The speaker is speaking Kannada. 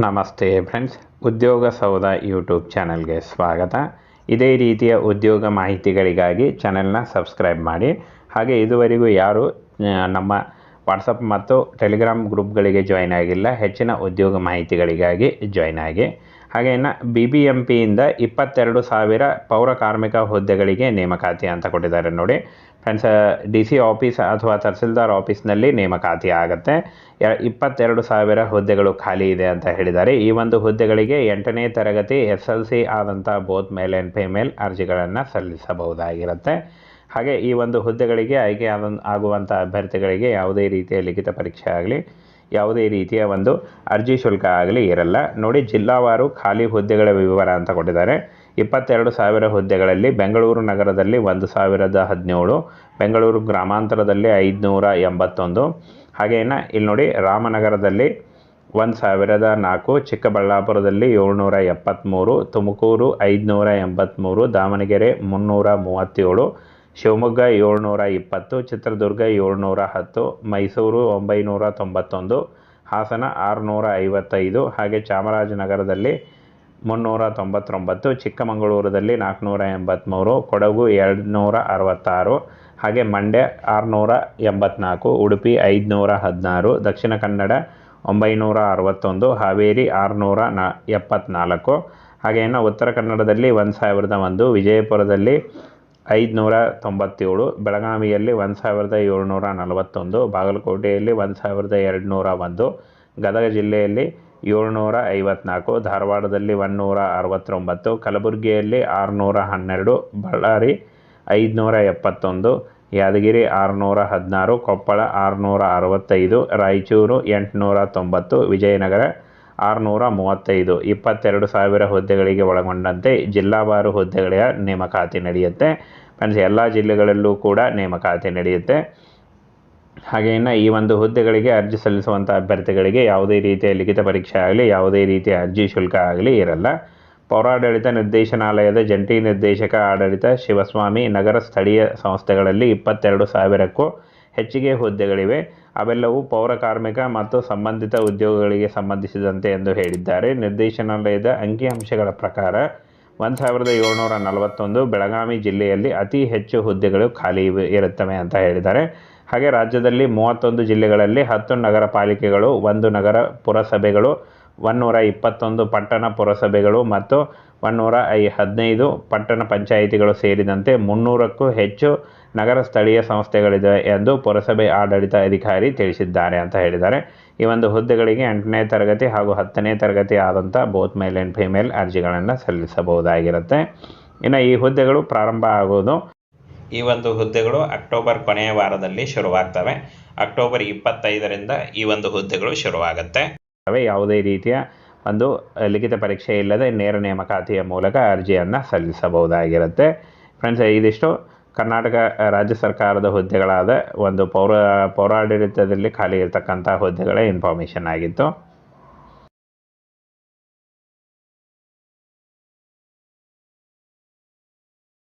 ನಮಸ್ತೆ ಫ್ರೆಂಡ್ಸ್, ಉದ್ಯೋಗ ಸೌಧ ಯೂಟ್ಯೂಬ್ ಚಾನಲ್ಗೆ ಸ್ವಾಗತ. ಇದೇ ರೀತಿಯ ಉದ್ಯೋಗ ಮಾಹಿತಿಗಳಿಗಾಗಿ ಚಾನೆಲ್ನ ಸಬ್ಸ್ಕ್ರೈಬ್ ಮಾಡಿ. ಹಾಗೆ ಇದುವರೆಗೂ ಯಾರು ನಮ್ಮ ವಾಟ್ಸಪ್ ಮತ್ತು ಟೆಲಿಗ್ರಾಮ್ ಗ್ರೂಪ್ಗಳಿಗೆ ಜಾಯ್ನ್ ಆಗಿಲ್ಲ, ಹೆಚ್ಚಿನ ಉದ್ಯೋಗ ಮಾಹಿತಿಗಳಿಗಾಗಿ ಜಾಯ್ನ್ ಆಗಿ. ಹಾಗೆ ಇನ್ನು BBMPಯಿಂದ 22,000 ಪೌರ ಕಾರ್ಮಿಕ ಹುದ್ದೆಗಳಿಗೆ ನೇಮಕಾತಿ ಅಂತ ಕೊಟ್ಟಿದ್ದಾರೆ ನೋಡಿ ಫ್ರೆಂಡ್ಸ್. DC ಆಫೀಸ್ ಅಥವಾ ತಹಸೀಲ್ದಾರ್ ಆಫೀಸ್ನಲ್ಲಿ ನೇಮಕಾತಿ ಆಗುತ್ತೆ. 22,000 ಹುದ್ದೆಗಳು ಖಾಲಿ ಇದೆ ಅಂತ ಹೇಳಿದ್ದಾರೆ. ಈ ಒಂದು ಹುದ್ದೆಗಳಿಗೆ 8ನೇ ತರಗತಿ SLC ಆದಂಥ ಬೋತ್ ಮೇಲ್ ಆ್ಯಂಡ್ ಫಿಮೇಲ್ ಅರ್ಜಿಗಳನ್ನು ಸಲ್ಲಿಸಬಹುದಾಗಿರುತ್ತೆ. ಹಾಗೆ ಈ ಒಂದು ಹುದ್ದೆಗಳಿಗೆ ಆಯ್ಕೆ ಆಗುವಂಥ ಅಭ್ಯರ್ಥಿಗಳಿಗೆ ಯಾವುದೇ ರೀತಿಯ ಲಿಖಿತ ಪರೀಕ್ಷೆ ಆಗಲಿ, ಯಾವುದೇ ರೀತಿಯ ಒಂದು ಅರ್ಜಿ ಶುಲ್ಕ ಆಗಲಿ ಇರಲ್ಲ ನೋಡಿ. ಜಿಲ್ಲಾವಾರು ಖಾಲಿ ಹುದ್ದೆಗಳ ವಿವರ ಅಂತ ಕೊಟ್ಟಿದ್ದಾರೆ. 22,000 ಹುದ್ದೆಗಳಲ್ಲಿ ಬೆಂಗಳೂರು ನಗರದಲ್ಲಿ 1,017, ಬೆಂಗಳೂರು ಗ್ರಾಮಾಂತರದಲ್ಲಿ 581, ಹಾಗೆ ಇಲ್ಲಿ ನೋಡಿ ರಾಮನಗರದಲ್ಲಿ 1,004, ಚಿಕ್ಕಬಳ್ಳಾಪುರದಲ್ಲಿ 773, ತುಮಕೂರು 583, ದಾವಣಗೆರೆ 337, ಶಿವಮೊಗ್ಗ 720, ಚಿತ್ರದುರ್ಗ 710, ಮೈಸೂರು 991, ಹಾಸನ 655, ಹಾಗೆ ಚಾಮರಾಜನಗರದಲ್ಲಿ 399, ಚಿಕ್ಕಮಗಳೂರಲ್ಲಿ 483, ಕೊಡಗು 266, ಹಾಗೆ ಮಂಡ್ಯ 684, ಉಡುಪಿ 516, ದಕ್ಷಿಣ ಕನ್ನಡ 961, ಹಾವೇರಿ 674, ಹಾಗೆ ಉತ್ತರ ಕನ್ನಡದಲ್ಲಿ 1,001, ವಿಜಯಪುರದಲ್ಲಿ 597, ಬೆಳಗಾವಿಯಲ್ಲಿ 1,741, ಬಾಗಲಕೋಟೆಯಲ್ಲಿ 1,201, ಗದಗ ಜಿಲ್ಲೆಯಲ್ಲಿ 754, ಧಾರವಾಡದಲ್ಲಿ 169, ಕಲಬುರಗಿಯಲ್ಲಿ 612, ಬಳ್ಳಾರಿ 571, ಯಾದಗಿರಿ 616, ಕೊಪ್ಪಳ 665, ರಾಯಚೂರು 890, ವಿಜಯನಗರ 635. 22,000 ಹುದ್ದೆಗಳಿಗೆ ಒಳಗೊಂಡಂತೆ ಜಿಲ್ಲಾವಾರು ಹುದ್ದೆಗಳ ನೇಮಕಾತಿ ನಡೆಯುತ್ತೆ ಫ್ರೆಂಡ್ಸ್. ಎಲ್ಲ ಜಿಲ್ಲೆಗಳಲ್ಲೂ ಕೂಡ ನೇಮಕಾತಿ ನಡೆಯುತ್ತೆ. ಹಾಗೆ ಈ ಒಂದು ಹುದ್ದೆಗಳಿಗೆ ಅರ್ಜಿ ಸಲ್ಲಿಸುವಂಥ ಅಭ್ಯರ್ಥಿಗಳಿಗೆ ಯಾವುದೇ ರೀತಿಯ ಲಿಖಿತ ಪರೀಕ್ಷೆ ಆಗಲಿ, ಯಾವುದೇ ರೀತಿಯ ಅರ್ಜಿ ಶುಲ್ಕ ಆಗಲಿ ಇರಲ್ಲ. ಪೌರಾಡಳಿತ ನಿರ್ದೇಶನಾಲಯದ ಜಂಟಿ ನಿರ್ದೇಶಕ ಆಡಳಿತ ಶಿವಸ್ವಾಮಿ, ನಗರ ಸ್ಥಳೀಯ ಸಂಸ್ಥೆಗಳಲ್ಲಿ 22,000ಕ್ಕೂ ಹೆಚ್ಚಿಗೆ ಹುದ್ದೆಗಳಿವೆ. ಅವೆಲ್ಲವೂ ಪೌರ ಕಾರ್ಮಿಕ ಮತ್ತು ಸಂಬಂಧಿತ ಉದ್ಯೋಗಗಳಿಗೆ ಸಂಬಂಧಿಸಿದಂತೆ ಎಂದು ಹೇಳಿದ್ದಾರೆ. ನಿರ್ದೇಶನಾಲಯದ ಅಂಕಿಅಂಶಗಳ ಪ್ರಕಾರ 1,741 ಬೆಳಗಾವಿ ಜಿಲ್ಲೆಯಲ್ಲಿ ಅತಿ ಹೆಚ್ಚು ಹುದ್ದೆಗಳು ಖಾಲಿ ಇರುತ್ತವೆ ಅಂತ ಹೇಳಿದ್ದಾರೆ. ಹಾಗೆ ರಾಜ್ಯದಲ್ಲಿ 31 ಜಿಲ್ಲೆಗಳಲ್ಲಿ 10 ನಗರ ಪಾಲಿಕೆಗಳು, 1 ನಗರ ಪುರಸಭೆಗಳು, 121 ಪಟ್ಟಣ ಪುರಸಭೆಗಳು ಮತ್ತು 115 ಪಟ್ಟಣ ಪಂಚಾಯಿತಿಗಳು ಸೇರಿದಂತೆ 300ಕ್ಕೂ ಹೆಚ್ಚು ನಗರ ಸ್ಥಳೀಯ ಸಂಸ್ಥೆಗಳಿವೆ ಎಂದು ಪುರಸಭೆ ಆಡಳಿತ ಅಧಿಕಾರಿ ತಿಳಿಸಿದ್ದಾರೆ ಅಂತ ಹೇಳಿದ್ದಾರೆ. ಈ ಒಂದು ಹುದ್ದೆಗಳಿಗೆ 8ನೇ ತರಗತಿ ಹಾಗೂ 10ನೇ ತರಗತಿ ಆದಂಥ ಬೋತ್ ಮೇಲ್ ಆ್ಯಂಡ್ ಫಿಮೇಲ್ ಅರ್ಜಿಗಳನ್ನು ಸಲ್ಲಿಸಬಹುದಾಗಿರುತ್ತೆ. ಇನ್ನು ಈ ಹುದ್ದೆಗಳು ಪ್ರಾರಂಭ ಆಗೋದು, ಈ ಒಂದು ಹುದ್ದೆಗಳು ಅಕ್ಟೋಬರ್ ಕೊನೆಯ ವಾರದಲ್ಲಿ ಶುರುವಾಗ್ತವೆ. ಅಕ್ಟೋಬರ್ 25ರಿಂದ ಈ ಒಂದು ಹುದ್ದೆಗಳು ಶುರುವಾಗುತ್ತೆ. ಯಾವುದೇ ರೀತಿಯ ಒಂದು ಲಿಖಿತ ಪರೀಕ್ಷೆ ಇಲ್ಲದೆ ನೇರ ನೇಮಕಾತಿಯ ಮೂಲಕ ಅರ್ಜಿಯನ್ನು ಸಲ್ಲಿಸಬಹುದಾಗಿರುತ್ತೆ ಫ್ರೆಂಡ್ಸ್. ಇದಿಷ್ಟು ಕರ್ನಾಟಕ ರಾಜ್ಯ ಸರ್ಕಾರದ ಹುದ್ದೆಗಳಾದ ಒಂದು ಪೌರಾಡಳಿತದಲ್ಲಿ ಖಾಲಿ ಇರತಕ್ಕಂಥ ಹುದ್ದೆಗಳ ಇನ್ಫಾರ್ಮೇಷನ್ ಆಗಿತ್ತು.